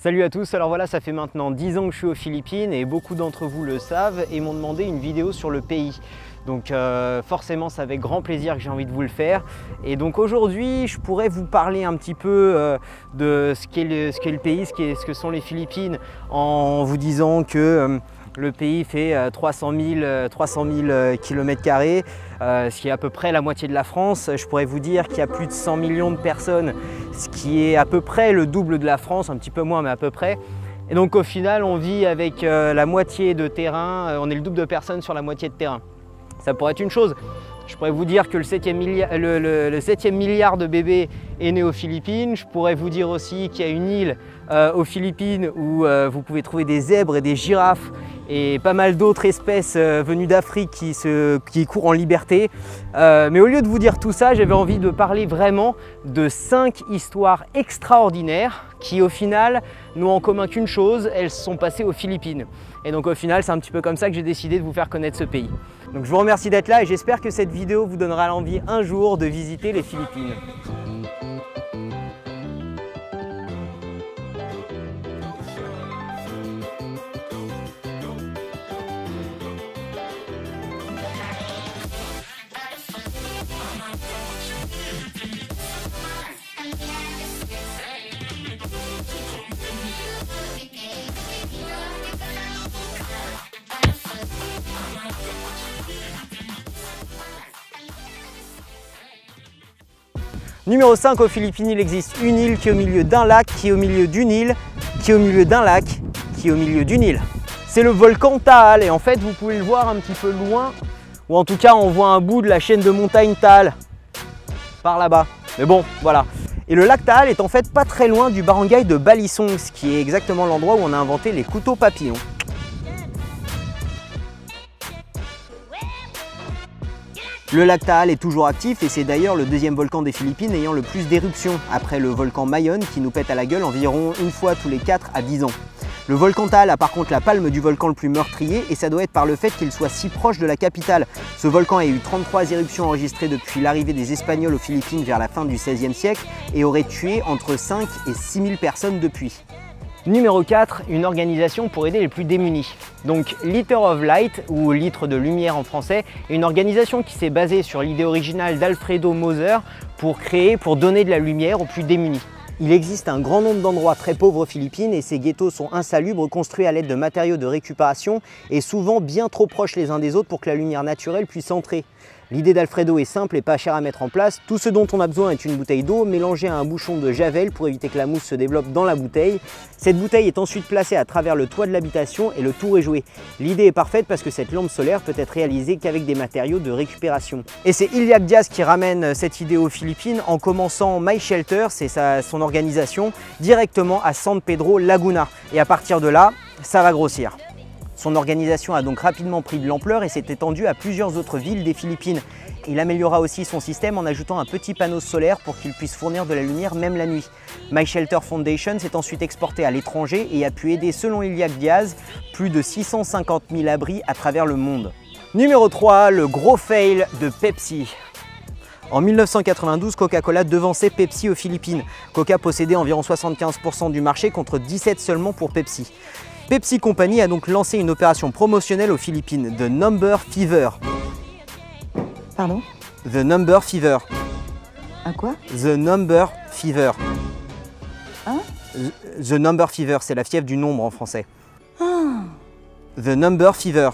Salut à tous, alors voilà, ça fait maintenant 10 ans que je suis aux Philippines et beaucoup d'entre vous le savent et m'ont demandé une vidéo sur le pays. Donc forcément c'est avec grand plaisir que j'ai envie de vous le faire. Et donc aujourd'hui je pourrais vous parler un petit peu de ce qu'est le pays, ce que sont les Philippines, en vous disant que le pays fait 300 000 km², ce qui est à peu près la moitié de la France. Je pourrais vous dire qu'il y a plus de 100 millions de personnes, ce qui est à peu près le double de la France, un petit peu moins mais à peu près. Et donc au final on vit avec la moitié de terrain, on est le double de personnes sur la moitié de terrain. Ça pourrait être une chose. Je pourrais vous dire que le 7e milliard de bébés est né aux Philippines. Je pourrais vous dire aussi qu'il y a une île aux Philippines où vous pouvez trouver des zèbres et des girafes et pas mal d'autres espèces venues d'Afrique qui courent en liberté. Mais au lieu de vous dire tout ça, j'avais envie de parler vraiment de 5 histoires extraordinaires qui au final n'ont en commun qu'une chose, elles se sont passées aux Philippines. Et donc au final, c'est un petit peu comme ça que j'ai décidé de vous faire connaître ce pays. Donc je vous remercie d'être là et j'espère que cette vidéo vous donnera l'envie un jour de visiter les Philippines. Numéro 5, aux Philippines, il existe une île qui est au milieu d'un lac, qui est au milieu d'une île, qui est au milieu d'un lac, qui est au milieu d'une île. C'est le volcan Taal et en fait vous pouvez le voir un petit peu loin, ou en tout cas on voit un bout de la chaîne de montagne Taal par là-bas. Mais bon, voilà. Et le lac Taal est en fait pas très loin du barangay de Balisong, ce qui est exactement l'endroit où on a inventé les couteaux papillons. Le lac Taal est toujours actif et c'est d'ailleurs le deuxième volcan des Philippines ayant le plus d'éruptions, après le volcan Mayon qui nous pète à la gueule environ une fois tous les 4 à 10 ans. Le volcan Taal a par contre la palme du volcan le plus meurtrier et ça doit être par le fait qu'il soit si proche de la capitale. Ce volcan a eu 33 éruptions enregistrées depuis l'arrivée des Espagnols aux Philippines vers la fin du XVIe siècle et aurait tué entre 5 et 6 000 personnes depuis. Numéro 4, une organisation pour aider les plus démunis. Donc Litre of Light, ou Litre de Lumière en français, est une organisation qui s'est basée sur l'idée originale d'Alfredo Moser pour donner de la lumière aux plus démunis. Il existe un grand nombre d'endroits très pauvres aux Philippines et ces ghettos sont insalubres, construits à l'aide de matériaux de récupération et souvent bien trop proches les uns des autres pour que la lumière naturelle puisse entrer. L'idée d'Alfredo est simple et pas chère à mettre en place. Tout ce dont on a besoin est une bouteille d'eau mélangée à un bouchon de javel pour éviter que la mousse se développe dans la bouteille. Cette bouteille est ensuite placée à travers le toit de l'habitation et le tour est joué. L'idée est parfaite parce que cette lampe solaire peut être réalisée qu'avec des matériaux de récupération. Et c'est Iliak Diaz qui ramène cette idée aux Philippines en commençant My Shelter, c'est son organisation, directement à San Pedro Laguna. Et à partir de là, ça va grossir. Son organisation a donc rapidement pris de l'ampleur et s'est étendue à plusieurs autres villes des Philippines. Il améliora aussi son système en ajoutant un petit panneau solaire pour qu'il puisse fournir de la lumière même la nuit. My Shelter Foundation s'est ensuite exporté à l'étranger et a pu aider, selon Iliak Diaz, plus de 650 000 abris à travers le monde. Numéro 3, le gros fail de Pepsi. En 1992, Coca-Cola devançait Pepsi aux Philippines. Coca possédait environ 75% du marché contre 17% seulement pour Pepsi. Pepsi Company a donc lancé une opération promotionnelle aux Philippines, The Number Fever. Pardon? The Number Fever. Un quoi? The Number Fever. Hein? The Number Fever, c'est la fièvre du nombre en français. Ah. The Number Fever.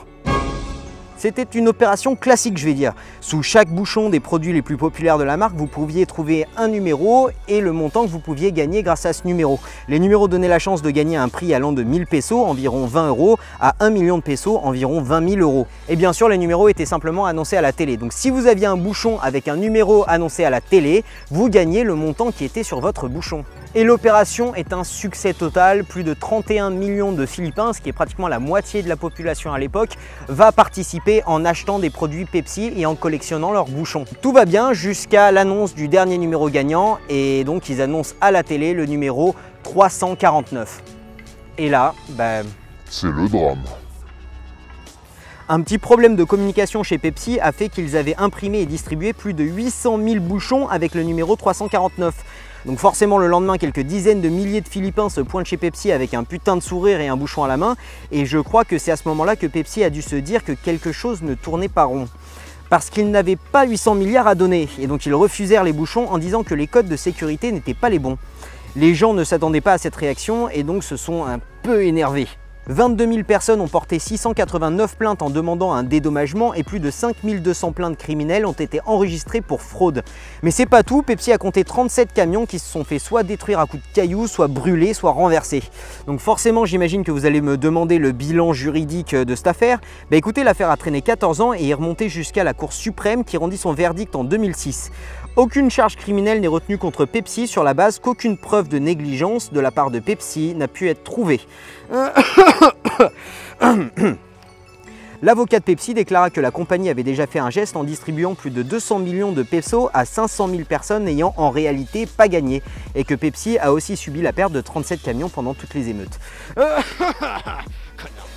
C'était une opération classique, je vais dire. Sous chaque bouchon des produits les plus populaires de la marque, vous pouviez trouver un numéro et le montant que vous pouviez gagner grâce à ce numéro. Les numéros donnaient la chance de gagner un prix allant de 1000 pesos, environ 20 €, à 1 million de pesos, environ 20 000 €. Et bien sûr, les numéros étaient simplement annoncés à la télé. Donc si vous aviez un bouchon avec un numéro annoncé à la télé, vous gagnez le montant qui était sur votre bouchon. Et l'opération est un succès total. Plus de 31 millions de Philippins, ce qui est pratiquement la moitié de la population à l'époque, va participer en achetant des produits Pepsi et en collectionnant leurs bouchons. Tout va bien jusqu'à l'annonce du dernier numéro gagnant et donc ils annoncent à la télé le numéro 349. Et là, c'est le drame. Un petit problème de communication chez Pepsi a fait qu'ils avaient imprimé et distribué plus de 800 000 bouchons avec le numéro 349. Donc forcément le lendemain, quelques dizaines de milliers de Philippins se pointent chez Pepsi avec un putain de sourire et un bouchon à la main, et je crois que c'est à ce moment-là que Pepsi a dû se dire que quelque chose ne tournait pas rond. Parce qu'ils n'avaient pas 800 milliards à donner, et donc ils refusèrent les bouchons en disant que les codes de sécurité n'étaient pas les bons. Les gens ne s'attendaient pas à cette réaction et donc se sont un peu énervés. 22 000 personnes ont porté 689 plaintes en demandant un dédommagement et plus de 5 200 plaintes criminelles ont été enregistrées pour fraude. Mais c'est pas tout, Pepsi a compté 37 camions qui se sont fait soit détruire à coups de cailloux, soit brûlés, soit renversés. Donc forcément, j'imagine que vous allez me demander le bilan juridique de cette affaire. Bah écoutez, l'affaire a traîné 14 ans et est remontée jusqu'à la Cour suprême qui rendit son verdict en 2006. Aucune charge criminelle n'est retenue contre Pepsi sur la base qu'aucune preuve de négligence de la part de Pepsi n'a pu être trouvée. L'avocat de Pepsi déclara que la compagnie avait déjà fait un geste en distribuant plus de 200 millions de pesos à 500 000 personnes n'ayant en réalité pas gagné et que Pepsi a aussi subi la perte de 37 camions pendant toutes les émeutes.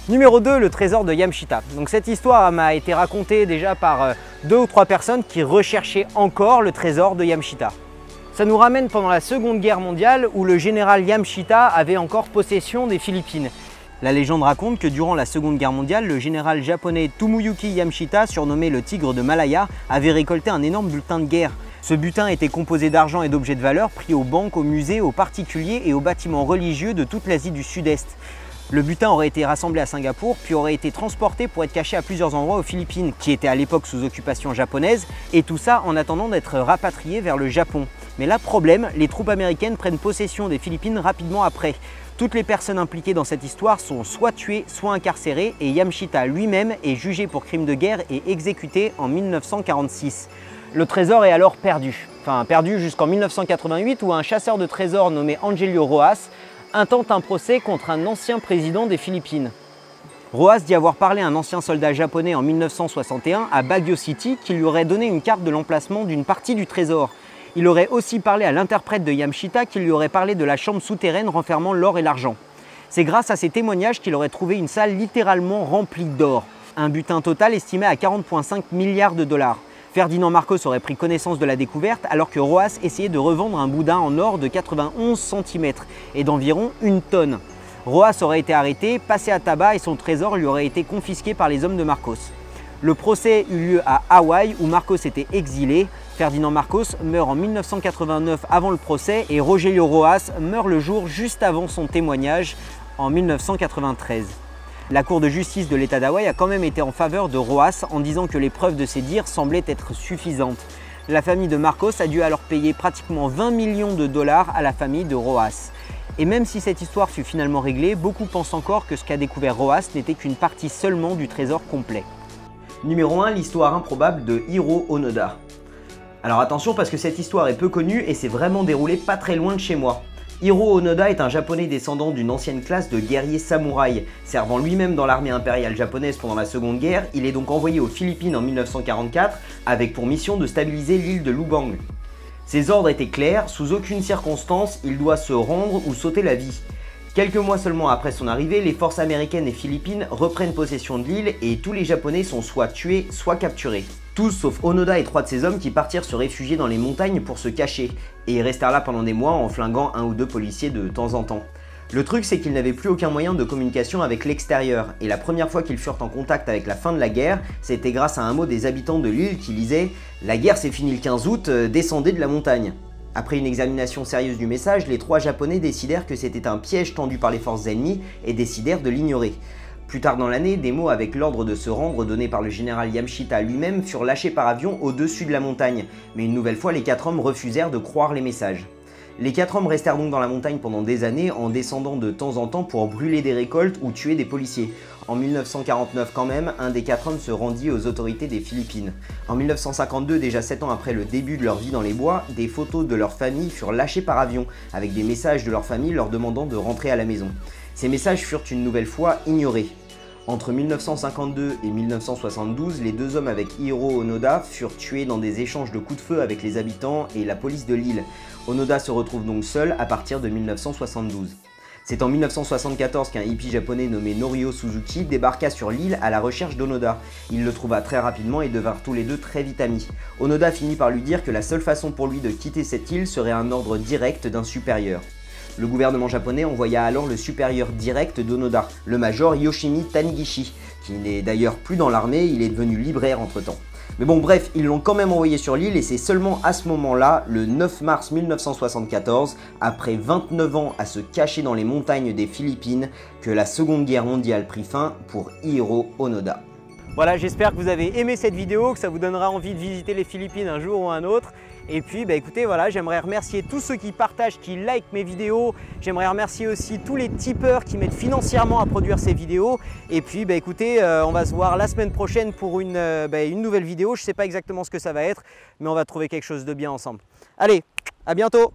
Numéro 2, le trésor de Yamshita. Donc cette histoire m'a été racontée déjà par 2 ou 3 personnes qui recherchaient encore le trésor de Yamshita. Ça nous ramène pendant la Seconde Guerre mondiale où le général Yamshita avait encore possession des Philippines. La légende raconte que durant la Seconde Guerre mondiale, le général japonais Tomoyuki Yamshita, surnommé le Tigre de Malaya, avait récolté un énorme butin de guerre. Ce butin était composé d'argent et d'objets de valeur pris aux banques, aux musées, aux particuliers et aux bâtiments religieux de toute l'Asie du Sud-Est. Le butin aurait été rassemblé à Singapour, puis aurait été transporté pour être caché à plusieurs endroits aux Philippines, qui étaient à l'époque sous occupation japonaise, et tout ça en attendant d'être rapatrié vers le Japon. Mais là, problème, les troupes américaines prennent possession des Philippines rapidement après. Toutes les personnes impliquées dans cette histoire sont soit tuées, soit incarcérées, et Yamshita lui-même est jugé pour crime de guerre et exécuté en 1946. Le trésor est alors perdu. Enfin, perdu jusqu'en 1988 où un chasseur de trésors nommé Angelio Roas intente un procès contre un ancien président des Philippines. Roas dit avoir parlé à un ancien soldat japonais en 1961 à Baguio City qui lui aurait donné une carte de l'emplacement d'une partie du trésor. Il aurait aussi parlé à l'interprète de Yamshita qui lui aurait parlé de la chambre souterraine renfermant l'or et l'argent. C'est grâce à ces témoignages qu'il aurait trouvé une salle littéralement remplie d'or. Un butin total estimé à 40,5 milliards de dollars. Ferdinand Marcos aurait pris connaissance de la découverte alors que Roas essayait de revendre un boudin en or de 91 cm et d'environ 1 tonne. Roas aurait été arrêté, passé à tabac et son trésor lui aurait été confisqué par les hommes de Marcos. Le procès eut lieu à Hawaï où Marcos était exilé. Ferdinand Marcos meurt en 1989 avant le procès et Rogelio Roas meurt le jour juste avant son témoignage en 1993. La Cour de justice de l'État d'Hawaï a quand même été en faveur de Roas en disant que les preuves de ses dires semblaient être suffisantes. La famille de Marcos a dû alors payer pratiquement 20 millions de dollars à la famille de Roas. Et même si cette histoire fut finalement réglée, beaucoup pensent encore que ce qu'a découvert Roas n'était qu'une partie seulement du trésor complet. Numéro 1, l'histoire improbable de Hiro Onoda. Alors attention parce que cette histoire est peu connue et s'est vraiment déroulée pas très loin de chez moi. Hiro Onoda est un japonais descendant d'une ancienne classe de guerriers samouraïs. Servant lui-même dans l'armée impériale japonaise pendant la Seconde Guerre, il est donc envoyé aux Philippines en 1944 avec pour mission de stabiliser l'île de Lubang. Ses ordres étaient clairs, sous aucune circonstance il doit se rendre ou sauter la vie. Quelques mois seulement après son arrivée, les forces américaines et philippines reprennent possession de l'île et tous les Japonais sont soit tués, soit capturés. Tous sauf Onoda et 3 de ses hommes qui partirent se réfugier dans les montagnes pour se cacher et restèrent là pendant des mois en flinguant 1 ou 2 policiers de temps en temps. Le truc c'est qu'ils n'avaient plus aucun moyen de communication avec l'extérieur et la première fois qu'ils furent en contact avec la fin de la guerre, c'était grâce à un mot des habitants de l'île qui lisait « La guerre s'est finie le 15 août, descendez de la montagne ». Après une examination sérieuse du message, les 3 Japonais décidèrent que c'était un piège tendu par les forces ennemies et décidèrent de l'ignorer. Plus tard dans l'année, des mots avec l'ordre de se rendre donné par le général Yamshita lui-même furent lâchés par avion au-dessus de la montagne, mais une nouvelle fois les 4 hommes refusèrent de croire les messages. Les 4 hommes restèrent donc dans la montagne pendant des années en descendant de temps en temps pour brûler des récoltes ou tuer des policiers. En 1949 quand même, un des 4 hommes se rendit aux autorités des Philippines. En 1952, déjà 7 ans après le début de leur vie dans les bois, des photos de leur famille furent lâchées par avion, avec des messages de leur famille leur demandant de rentrer à la maison. Ces messages furent une nouvelle fois ignorés. Entre 1952 et 1972, les 2 hommes avec Hiro Onoda furent tués dans des échanges de coups de feu avec les habitants et la police de l'île. Onoda se retrouve donc seul à partir de 1972. C'est en 1974 qu'un hippie japonais nommé Norio Suzuki débarqua sur l'île à la recherche d'Onoda. Il le trouva très rapidement et devinrent tous les deux très vite amis. Onoda finit par lui dire que la seule façon pour lui de quitter cette île serait un ordre direct d'un supérieur. Le gouvernement japonais envoya alors le supérieur direct d'Onoda, le major Yoshimi Taniguchi, qui n'est d'ailleurs plus dans l'armée, il est devenu libraire entre-temps. Mais bon bref, ils l'ont quand même envoyé sur l'île et c'est seulement à ce moment-là, le 9 mars 1974, après 29 ans à se cacher dans les montagnes des Philippines, que la Seconde Guerre mondiale prit fin pour Hiro Onoda. Voilà, j'espère que vous avez aimé cette vidéo, que ça vous donnera envie de visiter les Philippines un jour ou un autre. Et puis écoutez, voilà, j'aimerais remercier tous ceux qui partagent, qui likent mes vidéos. J'aimerais remercier aussi tous les tipeurs qui m'aident financièrement à produire ces vidéos. Et puis écoutez, on va se voir la semaine prochaine pour une nouvelle vidéo. Je ne sais pas exactement ce que ça va être, mais on va trouver quelque chose de bien ensemble. Allez, à bientôt!